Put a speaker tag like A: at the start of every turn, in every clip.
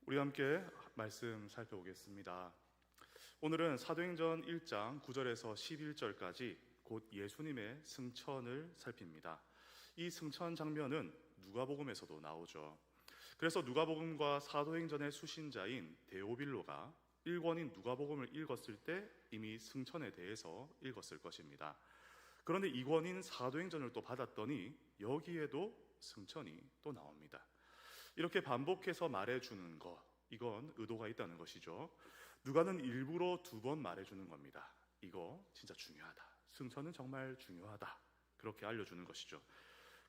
A: 우리 함께 말씀 살펴보겠습니다. 오늘은 사도행전 1장 9절에서 11절까지 곧 예수님의 승천을 살핍니다. 이 승천 장면은 누가복음에서도 나오죠. 그래서 누가복음과 사도행전의 수신자인 데오빌로가 일권인 누가복음을 읽었을 때 이미 승천에 대해서 읽었을 것입니다. 그런데 이권인 사도행전을 또 받았더니 여기에도 승천이 또 나옵니다. 이렇게 반복해서 말해주는 것, 이건 의도가 있다는 것이죠. 누가는 일부러 2번 말해주는 겁니다. 이거 진짜 중요하다, 승천은 정말 중요하다, 그렇게 알려주는 것이죠.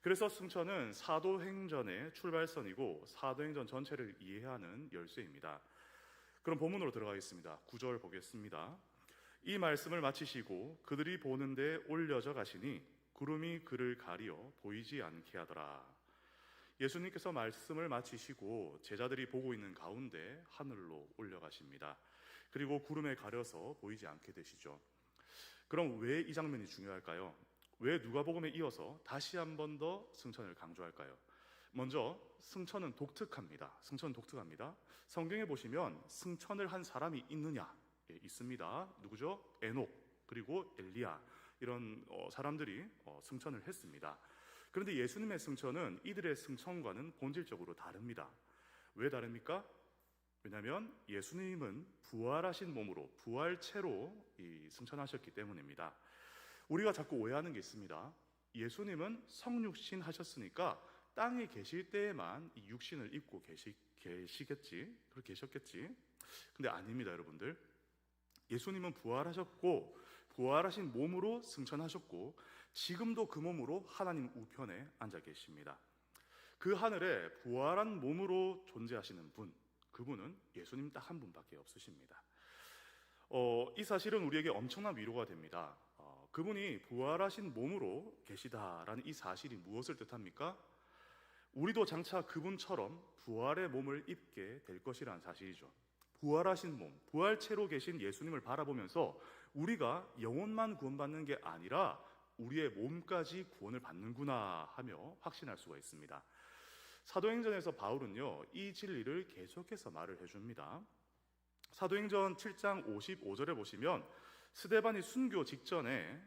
A: 그래서 승천은 사도행전의 출발선이고 사도행전 전체를 이해하는 열쇠입니다. 그럼 본문으로 들어가겠습니다. 9절 보겠습니다. 이 말씀을 마치시고 그들이 보는데 올려져 가시니 구름이 그를 가리어 보이지 않게 하더라. 예수님께서 말씀을 마치시고 제자들이 보고 있는 가운데 하늘로 올려가십니다. 그리고 구름에 가려서 보이지 않게 되시죠. 그럼 왜 이 장면이 중요할까요? 왜 누가복음에 이어서 다시 한 번 더 승천을 강조할까요? 먼저 승천은 독특합니다. 승천은 독특합니다. 성경에 보시면 승천을 한 사람이 있느냐? 예, 있습니다. 누구죠? 에녹 그리고 엘리야, 이런 사람들이 승천을 했습니다. 그런데 예수님의 승천은 이들의 승천과는 본질적으로 다릅니다. 왜 다릅니까? 왜냐하면 예수님은 부활하신 몸으로, 부활체로 승천하셨기 때문입니다. 우리가 자꾸 오해하는 게 있습니다. 예수님은 성육신 하셨으니까 땅에 계실 때에만 이 육신을 입고 계시겠지, 그렇게 계셨겠지. 근데 아닙니다, 여러분들. 예수님은 부활하셨고 부활하신 몸으로 승천하셨고 지금도 그 몸으로 하나님 우편에 앉아 계십니다. 그 하늘에 부활한 몸으로 존재하시는 분, 그분은 예수님 딱 한 분밖에 없으십니다. 이 사실은 우리에게 엄청난 위로가 됩니다. 그분이 부활하신 몸으로 계시다라는 이 사실이 무엇을 뜻합니까? 우리도 장차 그분처럼 부활의 몸을 입게 될 것이라는 사실이죠. 부활하신 몸, 부활체로 계신 예수님을 바라보면서 우리가 영혼만 구원받는 게 아니라 우리의 몸까지 구원을 받는구나 하며 확신할 수가 있습니다. 사도행전에서 바울은요, 이 진리를 계속해서 말을 해줍니다. 사도행전 7장 55절에 보시면 스데반이 순교 직전에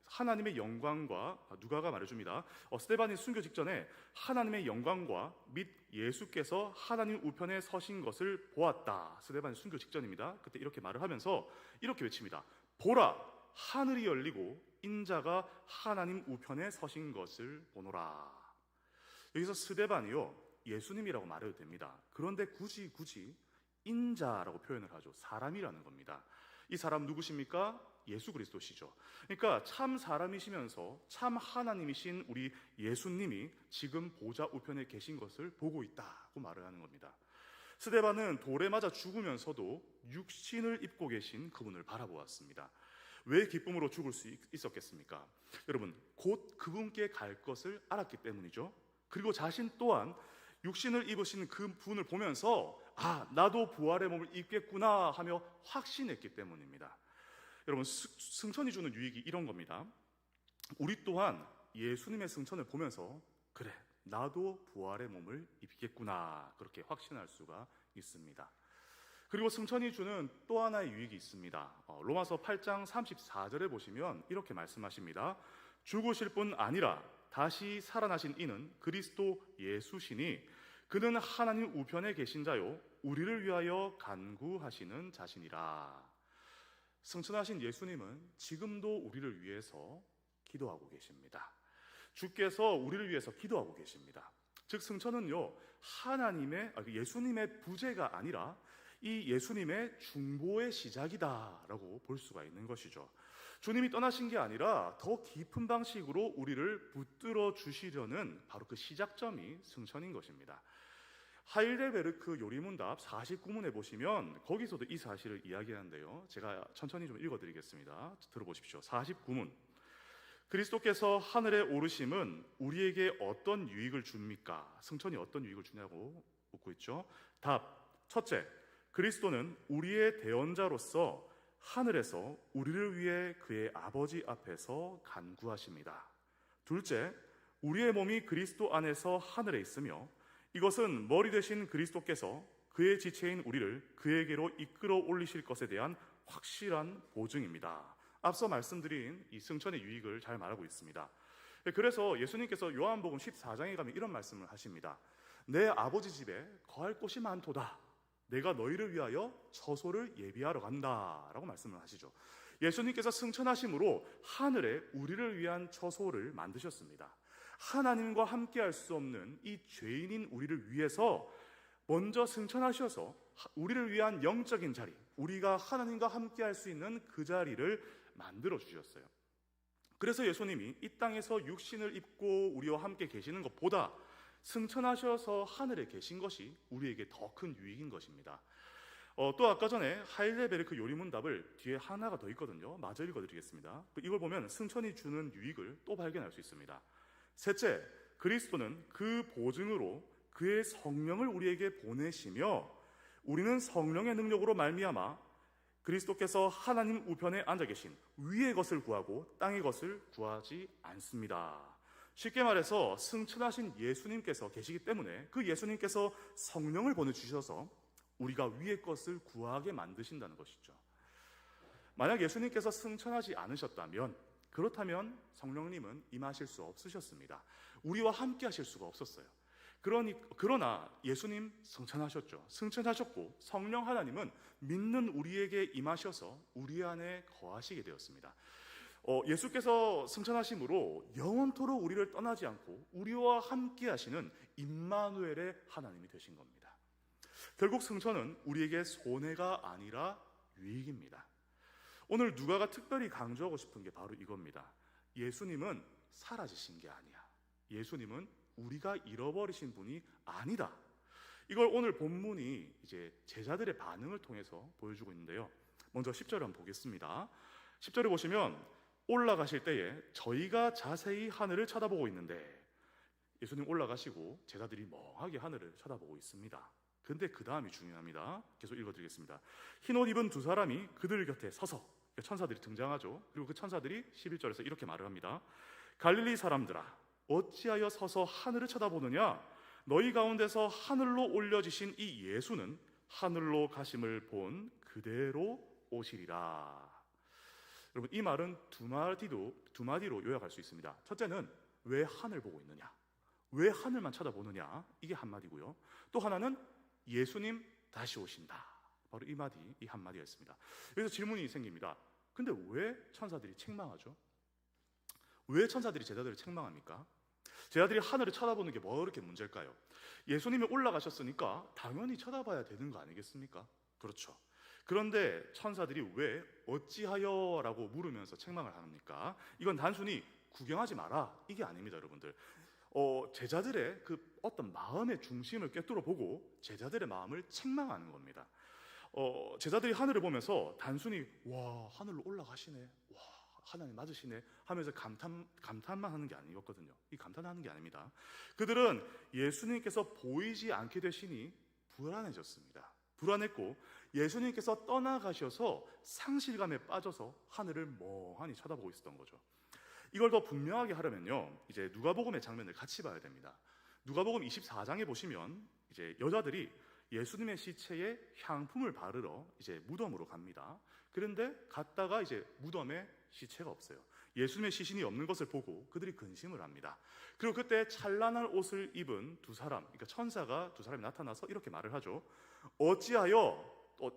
A: 하나님의 영광과, 누가가 말해줍니다. 스데반이 순교 직전에 하나님의 영광과 및 예수께서 하나님 우편에 서신 것을 보았다. 스데반이 순교 직전입니다. 그때 이렇게 말을 하면서 이렇게 외칩니다. 보라, 하늘이 열리고 인자가 하나님 우편에 서신 것을 보노라. 여기서 스데반이요, 예수님이라고 말해도 됩니다. 그런데 굳이 인자라고 표현을 하죠. 사람이라는 겁니다. 이 사람 누구십니까? 예수 그리스도시죠. 그러니까 참 사람이시면서 참 하나님이신 우리 예수님이 지금 보좌 우편에 계신 것을 보고 있다고 말을 하는 겁니다. 스데반은 돌에 맞아 죽으면서도 육신을 입고 계신 그분을 바라보았습니다. 왜 기쁨으로 죽을 수 있었겠습니까? 여러분, 곧 그분께 갈 것을 알았기 때문이죠. 그리고 자신 또한 육신을 입으신 그 분을 보면서 나도 부활의 몸을 입겠구나 하며 확신했기 때문입니다. 여러분, 승천이 주는 유익이 이런 겁니다. 우리 또한 예수님의 승천을 보면서 그래, 나도 부활의 몸을 입겠구나, 그렇게 확신할 수가 있습니다. 그리고 승천이 주는 또 하나의 유익이 있습니다. 로마서 8장 34절에 보시면 이렇게 말씀하십니다. 죽으실 뿐 아니라 다시 살아나신 이는 그리스도 예수시니 그는 하나님 우편에 계신 자요 우리를 위하여 간구하시는 자신이라. 승천하신 예수님은 지금도 우리를 위해서 기도하고 계십니다. 주께서 우리를 위해서 기도하고 계십니다. 즉 승천은요, 예수님의 부재가 아니라 이 예수님의 중보의 시작이다라고 볼 수가 있는 것이죠. 주님이 떠나신 게 아니라 더 깊은 방식으로 우리를 붙들어 주시려는 바로 그 시작점이 승천인 것입니다. 하일델베르크 요리문답 49문에 보시면 거기서도 이 사실을 이야기하는데요, 제가 천천히 좀 읽어드리겠습니다. 들어보십시오. 49문. 그리스도께서 하늘에 오르심은 우리에게 어떤 유익을 줍니까? 승천이 어떤 유익을 주냐고 묻고 있죠. 답. 첫째, 그리스도는 우리의 대언자로서 하늘에서 우리를 위해 그의 아버지 앞에서 간구하십니다. 둘째, 우리의 몸이 그리스도 안에서 하늘에 있으며 이것은 머리 되신 그리스도께서 그의 지체인 우리를 그에게로 이끌어 올리실 것에 대한 확실한 보증입니다. 앞서 말씀드린 이 승천의 유익을 잘 말하고 있습니다. 그래서 예수님께서 요한복음 14장에 가면 이런 말씀을 하십니다. 내 아버지 집에 거할 곳이 많도다. 내가 너희를 위하여 처소를 예비하러 간다 라고 말씀을 하시죠. 예수님께서 승천하심으로 하늘에 우리를 위한 처소를 만드셨습니다. 하나님과 함께 할 수 없는 이 죄인인 우리를 위해서 먼저 승천하셔서 우리를 위한 영적인 자리, 우리가 하나님과 함께 할 수 있는 그 자리를 만들어 주셨어요. 그래서 예수님이 이 땅에서 육신을 입고 우리와 함께 계시는 것보다 승천하셔서 하늘에 계신 것이 우리에게 더 큰 유익인 것입니다. 또 아까 전에 하일레베르크 요리문답을 뒤에 하나가 더 있거든요. 마저 읽어드리겠습니다. 이걸 보면 승천이 주는 유익을 또 발견할 수 있습니다. 셋째, 그리스도는 그 보증으로 그의 성령을 우리에게 보내시며 우리는 성령의 능력으로 말미암아 그리스도께서 하나님 우편에 앉아 계신 위의 것을 구하고 땅의 것을 구하지 않습니다. 쉽게 말해서 승천하신 예수님께서 계시기 때문에 그 예수님께서 성령을 보내주셔서 우리가 위의 것을 구하게 만드신다는 것이죠. 만약 예수님께서 승천하지 않으셨다면, 그렇다면 성령님은 임하실 수 없으셨습니다. 우리와 함께 하실 수가 없었어요. 그러나 예수님 승천하셨죠. 승천하셨고 성령 하나님은 믿는 우리에게 임하셔서 우리 안에 거하시게 되었습니다. 예수께서 승천하심으로 영원토록 우리를 떠나지 않고 우리와 함께 하시는 임마누엘의 하나님이 되신 겁니다. 결국 승천은 우리에게 손해가 아니라 유익입니다. 오늘 누가가 특별히 강조하고 싶은 게 바로 이겁니다. 예수님은 사라지신 게 아니야. 예수님은 우리가 잃어버리신 분이 아니다. 이걸 오늘 본문이 이제 제자들의 반응을 통해서 보여주고 있는데요. 먼저 10절을 한번 보겠습니다. 10절을 보시면 올라가실 때에 저희가 자세히 하늘을 쳐다보고 있는데, 예수님 올라가시고 제자들이 멍하게 하늘을 쳐다보고 있습니다. 근데 그 다음이 중요합니다. 계속 읽어드리겠습니다. 흰옷 입은 두 사람이 그들 곁에 서서, 천사들이 등장하죠. 그리고 그 천사들이 11절에서 이렇게 말을 합니다. 갈릴리 사람들아, 어찌하여 서서 하늘을 쳐다보느냐? 너희 가운데서 하늘로 올려지신 이 예수는 하늘로 가심을 본 그대로 오시리라. 여러분, 이 말은 두 마디로 요약할 수 있습니다. 첫째는 왜 하늘 보고 있느냐? 왜 하늘만 쳐다보느냐? 이게 한마디고요. 또 하나는 예수님 다시 오신다. 바로 이 한마디였습니다. 여기서 질문이 생깁니다. 근데 왜 천사들이 책망하죠? 왜 천사들이 제자들을 책망합니까? 제자들이 하늘을 쳐다보는 게 뭐 그렇게 문제일까요? 예수님이 올라가셨으니까 당연히 쳐다봐야 되는 거 아니겠습니까? 그렇죠. 그런데 천사들이 왜 어찌하여 라고 물으면서 책망을 합니까? 이건 단순히 구경하지 마라 이게 아닙니다, 여러분들. 제자들의 그 어떤 마음의 중심을 꿰뚫어 보고 제자들의 마음을 책망하는 겁니다. 제자들이 하늘을 보면서 단순히 와, 하늘로 올라가시네, 와, 하나님 맞으시네 하면서 감탄만 하는 게 아니었거든요. 이 감탄하는 게 아닙니다. 그들은 예수님께서 보이지 않게 되시니 불안해졌습니다. 불안했고 예수님께서 떠나가셔서 상실감에 빠져서 하늘을 멍하니 쳐다보고 있었던 거죠. 이걸 더 분명하게 하려면요, 이제 누가복음의 장면을 같이 봐야 됩니다. 누가복음 24장에 보시면 이제 여자들이 예수님의 시체에 향품을 바르러 이제 무덤으로 갑니다. 그런데 갔다가 이제 무덤에 시체가 없어요. 예수님의 시신이 없는 것을 보고 그들이 근심을 합니다. 그리고 그때 찬란한 옷을 입은 두 사람, 그러니까 천사가 두 사람이 나타나서 이렇게 말을 하죠.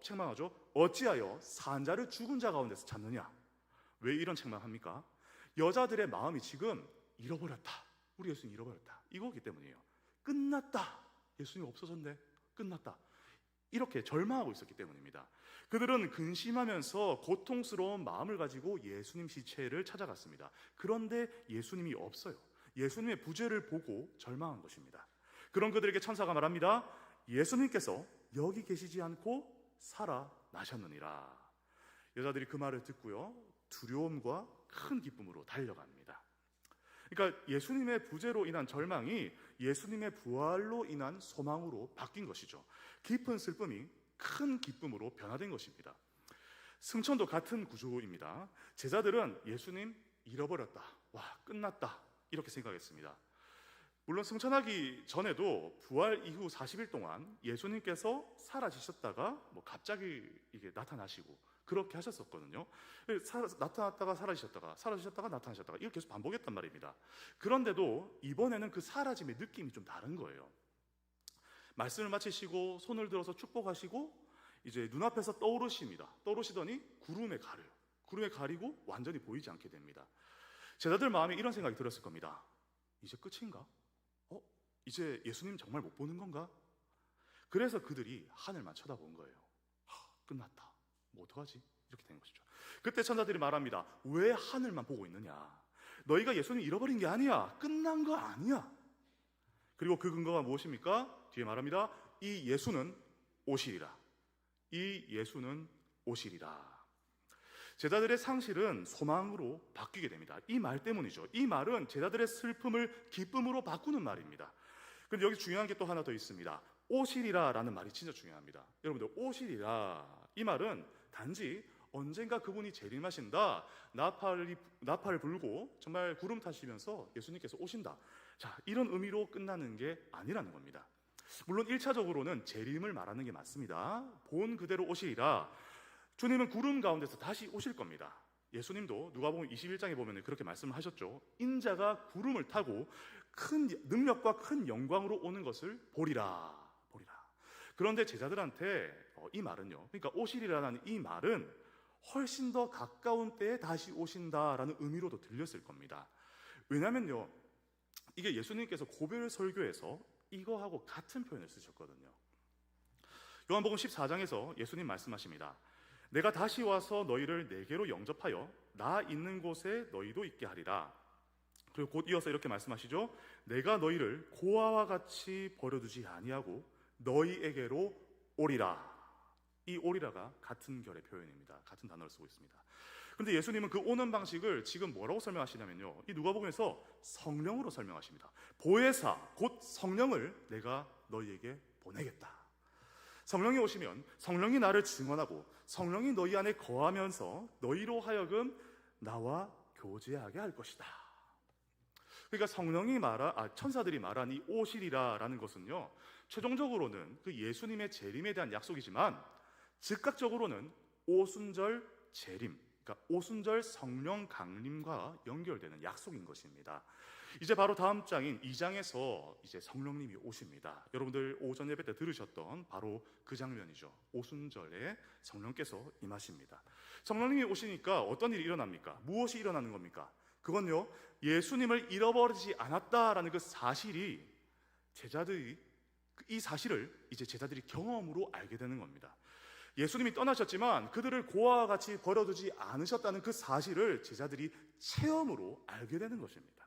A: 책망하죠. 어찌하여 산자를 죽은 자 가운데서 찾느냐? 왜 이런 책망합니까? 여자들의 마음이 지금 잃어버렸다. 우리 예수님 잃어버렸다. 이거기 때문이에요. 끝났다. 예수님 없어졌네. 끝났다. 이렇게 절망하고 있었기 때문입니다. 그들은 근심하면서 고통스러운 마음을 가지고 예수님 시체를 찾아갔습니다. 그런데 예수님이 없어요. 예수님의 부재를 보고 절망한 것입니다. 그런 그들에게 천사가 말합니다. 예수님께서 여기 계시지 않고 살아나셨느니라. 여자들이 그 말을 듣고요, 두려움과 큰 기쁨으로 달려갑니다. 그러니까 예수님의 부재로 인한 절망이 예수님의 부활로 인한 소망으로 바뀐 것이죠. 깊은 슬픔이 큰 기쁨으로 변화된 것입니다. 승천도 같은 구조입니다. 제자들은 예수님 잃어버렸다, 와, 끝났다 이렇게 생각했습니다. 물론 승천하기 전에도 부활 이후 40일 동안 예수님께서 사라지셨다가 갑자기 이게 나타나시고 그렇게 하셨었거든요. 나타났다가 사라지셨다가 나타나셨다가 이걸 계속 반복했단 말입니다. 그런데도 이번에는 그 사라짐의 느낌이 좀 다른 거예요. 말씀을 마치시고 손을 들어서 축복하시고 이제 눈앞에서 떠오르십니다. 떠오르시더니 구름에 가려요. 구름에 가리고 완전히 보이지 않게 됩니다. 제자들 마음에 이런 생각이 들었을 겁니다. 이제 끝인가? 이제 예수님 정말 못 보는 건가? 그래서 그들이 하늘만 쳐다본 거예요. 끝났다. 어떡하지? 이렇게 된 것이죠. 그때 천사들이 말합니다. 왜 하늘만 보고 있느냐? 너희가 예수님 잃어버린 게 아니야. 끝난 거 아니야. 그리고 그 근거가 무엇입니까? 뒤에 말합니다. 이 예수는 오시리라. 이 예수는 오시리라. 제자들의 상실은 소망으로 바뀌게 됩니다. 이 말 때문이죠. 이 말은 제자들의 슬픔을 기쁨으로 바꾸는 말입니다. 그런데 여기 중요한 게 또 하나 더 있습니다. 오시리라 라는 말이 진짜 중요합니다. 여러분들, 오시리라, 이 말은 단지 언젠가 그분이 재림하신다, 나팔을 불고 정말 구름 타시면서 예수님께서 오신다, 자, 이런 의미로 끝나는 게 아니라는 겁니다. 물론 1차적으로는 재림을 말하는 게 맞습니다. 본 그대로 오시리라. 주님은 구름 가운데서 다시 오실 겁니다. 예수님도 누가복음 21장에 보면 그렇게 말씀을 하셨죠. 인자가 구름을 타고 큰 능력과 큰 영광으로 오는 것을 보리라. 그런데 제자들한테 이 말은요, 그러니까 오시리라는 이 말은 훨씬 더 가까운 때에 다시 오신다라는 의미로도 들렸을 겁니다. 왜냐면요, 이게 예수님께서 고별 설교에서 이거하고 같은 표현을 쓰셨거든요. 요한복음 14장에서 예수님 말씀하십니다. 내가 다시 와서 너희를 내게로 영접하여 나 있는 곳에 너희도 있게 하리라. 그리고 곧 이어서 이렇게 말씀하시죠. 내가 너희를 고아와 같이 버려두지 아니하고 너희에게로 오리라. 이 오리라가 같은 결의 표현입니다. 같은 단어를 쓰고 있습니다. 그런데 예수님은 그 오는 방식을 지금 뭐라고 설명하시냐면요, 이 누가복음에서 성령으로 설명하십니다. 보혜사, 곧 성령을 내가 너희에게 보내겠다. 성령이 오시면 성령이 나를 증언하고 성령이 너희 안에 거하면서 너희로 하여금 나와 교제하게 할 것이다. 그러니까 천사들이 말한 이 오시리라라는 것은요, 최종적으로는 그 예수님의 재림에 대한 약속이지만 즉각적으로는 오순절 재림, 그러니까 오순절 성령 강림과 연결되는 약속인 것입니다. 이제 바로 다음 장인 2장에서 이제 성령님이 오십니다. 여러분들 오전 예배 때 들으셨던 바로 그 장면이죠. 오순절에 성령께서 임하십니다. 성령님이 오시니까 어떤 일이 일어납니까? 무엇이 일어나는 겁니까? 그건요, 예수님을 잃어버리지 않았다라는 그 사실이 이 사실을 이제 제자들이 경험으로 알게 되는 겁니다. 예수님이 떠나셨지만 그들을 고아와 같이 버려두지 않으셨다는 그 사실을 제자들이 체험으로 알게 되는 것입니다.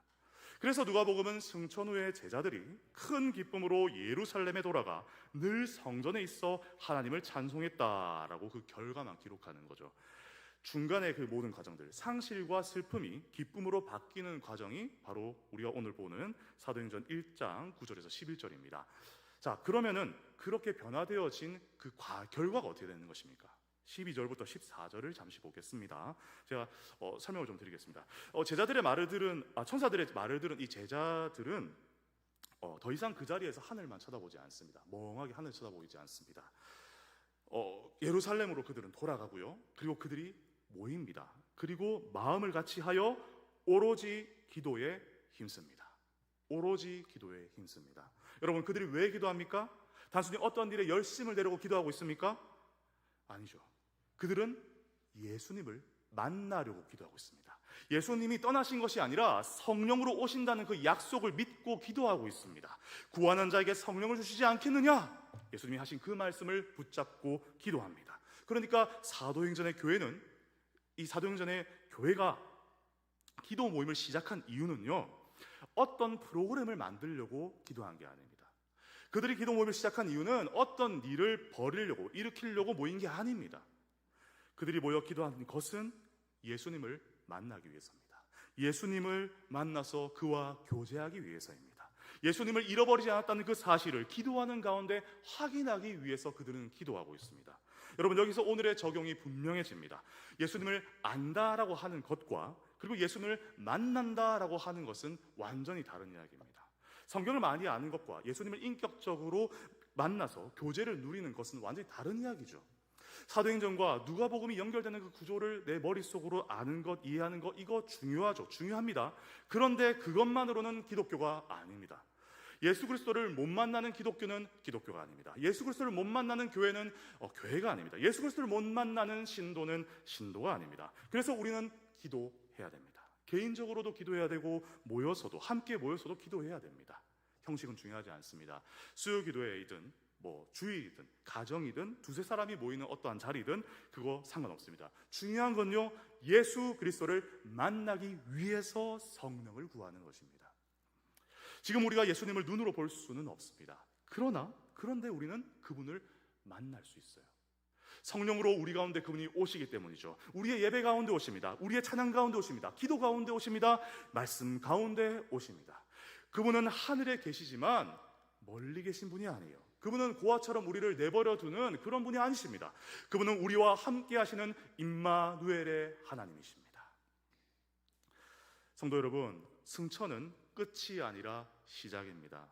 A: 그래서 누가복음은 승천 후에 제자들이 큰 기쁨으로 예루살렘에 돌아가 늘 성전에 있어 하나님을 찬송했다라고 그 결과만 기록하는 거죠. 중간에 그 모든 과정들, 상실과 슬픔이 기쁨으로 바뀌는 과정이 바로 우리가 오늘 보는 사도행전 1장 9절에서 11절입니다. 자, 그러면은 그렇게 변화되어진 그 결과가 어떻게 되는 것입니까? 12절부터 14절을 잠시 보겠습니다. 제가 설명을 좀 드리겠습니다. 천사들의 말을 들은 이 제자들은 더 이상 그 자리에서 하늘만 쳐다보지 않습니다. 멍하게 하늘 쳐다보지 않습니다. 예루살렘으로 그들은 돌아가고요. 그리고 그들이 모입니다. 그리고 마음을 같이 하여 오로지 기도에 힘씁니다. 오로지 기도에 힘씁니다. 여러분, 그들이 왜 기도합니까? 단순히 어떤 일에 열심을 내려고 기도하고 있습니까? 아니죠. 그들은 예수님을 만나려고 기도하고 있습니다. 예수님이 떠나신 것이 아니라 성령으로 오신다는 그 약속을 믿고 기도하고 있습니다. 구하는 자에게 성령을 주시지 않겠느냐? 예수님이 하신 그 말씀을 붙잡고 기도합니다. 그러니까 사도행전의 교회가 기도 모임을 시작한 이유는요, 어떤 프로그램을 만들려고 기도한 게 아닙니다. 그들이 기도 모임을 시작한 이유는 어떤 일을 일으키려고 모인 게 아닙니다. 그들이 모여 기도한 것은 예수님을 만나기 위해서입니다. 예수님을 만나서 그와 교제하기 위해서입니다. 예수님을 잃어버리지 않았다는 그 사실을 기도하는 가운데 확인하기 위해서 그들은 기도하고 있습니다. 여러분, 여기서 오늘의 적용이 분명해집니다. 예수님을 안다라고 하는 것과 그리고 예수님을 만난다라고 하는 것은 완전히 다른 이야기입니다. 성경을 많이 아는 것과 예수님을 인격적으로 만나서 교제를 누리는 것은 완전히 다른 이야기죠. 사도행전과 누가복음이 연결되는 그 구조를 내 머릿속으로 아는 것, 이해하는 것, 이거 중요하죠. 중요합니다. 그런데 그것만으로는 기독교가 아닙니다. 예수 그리스도를 못 만나는 기독교는 기독교가 아닙니다. 예수 그리스도를 못 만나는 교회는 교회가 아닙니다. 예수 그리스도를 못 만나는 신도는 신도가 아닙니다. 그래서 우리는 기도해야 됩니다. 개인적으로도 기도해야 되고 함께 모여서도 기도해야 됩니다. 형식은 중요하지 않습니다. 수요 기도회이든 주일이든 가정이든 두세 사람이 모이는 어떠한 자리든 그거 상관없습니다. 중요한 건요, 예수 그리스도를 만나기 위해서 성령을 구하는 것입니다. 지금 우리가 예수님을 눈으로 볼 수는 없습니다. 그런데 우리는 그분을 만날 수 있어요. 성령으로 우리 가운데 그분이 오시기 때문이죠. 우리의 예배 가운데 오십니다. 우리의 찬양 가운데 오십니다. 기도 가운데 오십니다. 말씀 가운데 오십니다. 그분은 하늘에 계시지만 멀리 계신 분이 아니에요. 그분은 고아처럼 우리를 내버려 두는 그런 분이 아니십니다. 그분은 우리와 함께 하시는 임마누엘의 하나님이십니다. 성도 여러분, 승천은 끝이 아니라 시작입니다.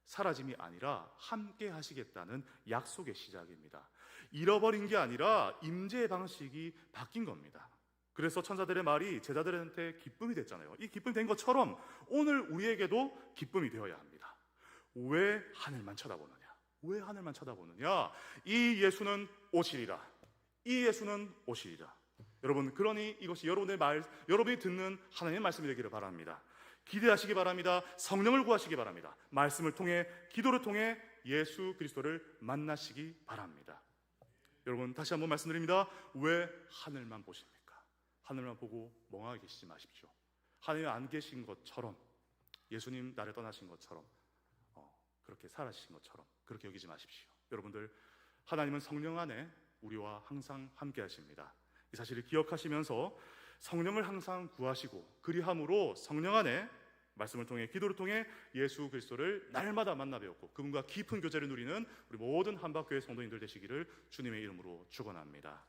A: 사라짐이 아니라 함께 하시겠다는 약속의 시작입니다. 잃어버린 게 아니라 임재의 방식이 바뀐 겁니다. 그래서 천사들의 말이 제자들한테 기쁨이 됐잖아요. 이 기쁨이 된 것처럼 오늘 우리에게도 기쁨이 되어야 합니다. 왜 하늘만 쳐다보느냐? 왜 하늘만 쳐다보느냐? 이 예수는 오시리라. 이 예수는 오시리라. 여러분, 그러니 이것이 여러분이 듣는 하나님의 말씀이 되기를 바랍니다. 기대하시기 바랍니다. 성령을 구하시기 바랍니다. 말씀을 통해, 기도를 통해 예수 그리스도를 만나시기 바랍니다. 여러분, 다시 한번 말씀드립니다. 왜 하늘만 보십니까? 하늘만 보고 멍하게 계시지 마십시오. 하늘에 안 계신 것처럼, 예수님 나를 떠나신 것처럼, 그렇게 살아신 것처럼 그렇게 여기지 마십시오. 여러분들, 하나님은 성령 안에 우리와 항상 함께 하십니다. 이 사실을 기억하시면서 성령을 항상 구하시고, 그리함으로 성령 안에 말씀을 통해, 기도를 통해 예수 그리스도를 날마다 만나 뵈었고 그분과 깊은 교제를 누리는 우리 모든 한박교회 성도님들 되시기를 주님의 이름으로 축원합니다.